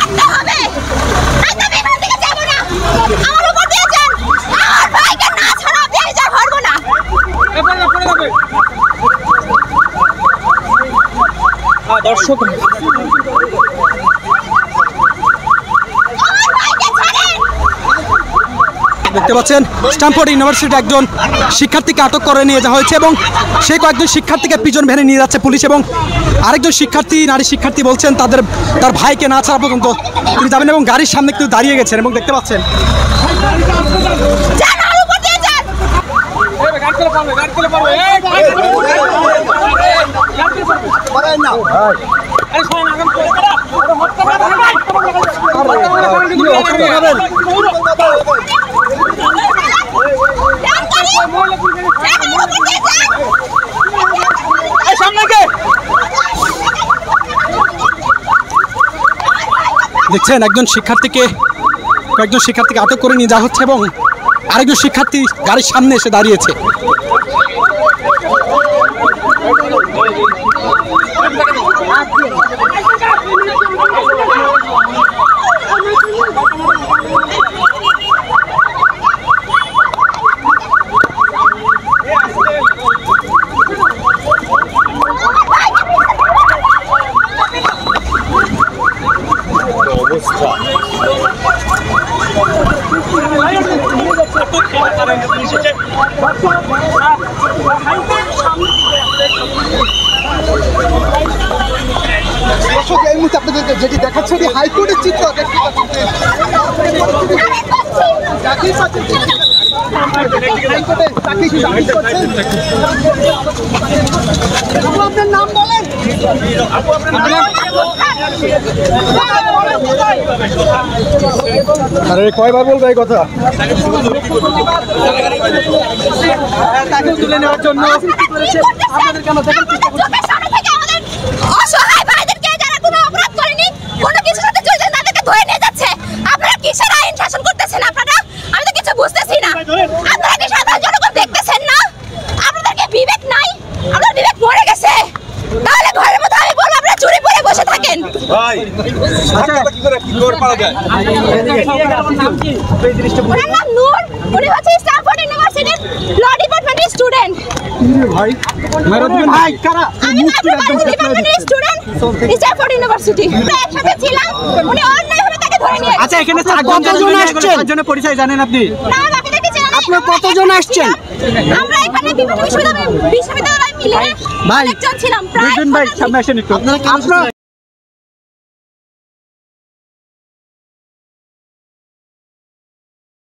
রাখতে হবে, আমি এখান থেকে যাব না। আমার উপর দিয়েছেন, আমার ভাইকে না ছাড়া আমি যা পারবো না। দর্শক দেখতে পাচ্ছেন স্ট্যামফোর্ড ইউনিভার্সিটির একজন শিক্ষার্থীকে আটক করে নিয়ে যাওয়া হয়েছে এবং সেই কয়েকজন শিক্ষার্থীকে পিছন ভ্যানে নিয়ে যাচ্ছে পুলিশ এবং আরেকজন শিক্ষার্থী নারী শিক্ষার্থী বলছেন তার ভাইকে না ছাড়া পর্যন্ত তিনি যাবেন এবং গাড়ির সামনে একটু দাঁড়িয়ে গেছেন এবং দেখতে পাচ্ছেন দেখছেন কয়েকজন শিক্ষার্থীকে আটক করে নিয়ে যাওয়া হচ্ছে এবং আরেকজন শিক্ষার্থী গাড়ির সামনে এসে দাঁড়িয়েছে। এই মুহূর্তে আপনাদের যেটি দেখাচ্ছে হাইকোর্টের চিত্র দেখতে আপনার নাম বলেন। আরে কয়বার বলবো এই কথা? তাকে তুলে নেওয়ার জন্য আপনাদের কেন দেখেন অসহায় ভাইদেরকে যারা কোনো অপরাধ করেনি, কোনো কিছুর সাথে জড়িত না, তাদেরকে ধরে নিয়ে যাচ্ছে। আপনারা কিসের আইন শাসন করতেছেন আপনারা? আমি তো কিছু বুঝতেছি না। আপনারা কি সাধারণ জনগণ দেখতেছেন না? আপনাদের কি বিবেক নাই? আপনাদের বিবেক মরে গেছে। তাহলে ঘরের মধ্যে আমি বলবো আপনারা চুরি পরে বসে থাকেন। ভাই কি করে পাওয়া যায়? ওনার নাম নূর, উনি হচ্ছে স্ট্যামফোর্ড ইউনিভার্সিটির ল ডিপার্টমেন্টের স্টুডেন্ট। ভাই ভাই কারা? আমি ডিপার্টমেন্টের স্টুডেন্ট স্ট্যামফোর্ড ইউনিভার্সিটি। আমরা একসাথে ছিলাম, উনি অন্যায়ভাবে তাকে ধরে নিয়ে। আচ্ছা, এখানে কতজন আসছেন? কতজনের পরিচয় জানেন আপনি? না, বাকিদেরকে চিনি না। আপনারা কতজন আসছেন? আমরা এখানে বিভিন্ন বিশ্ববিদ্যালয় মিলে ভাই একজন ছিলাম। দুজন ভাই সামনে আসেন একটু। আপনারা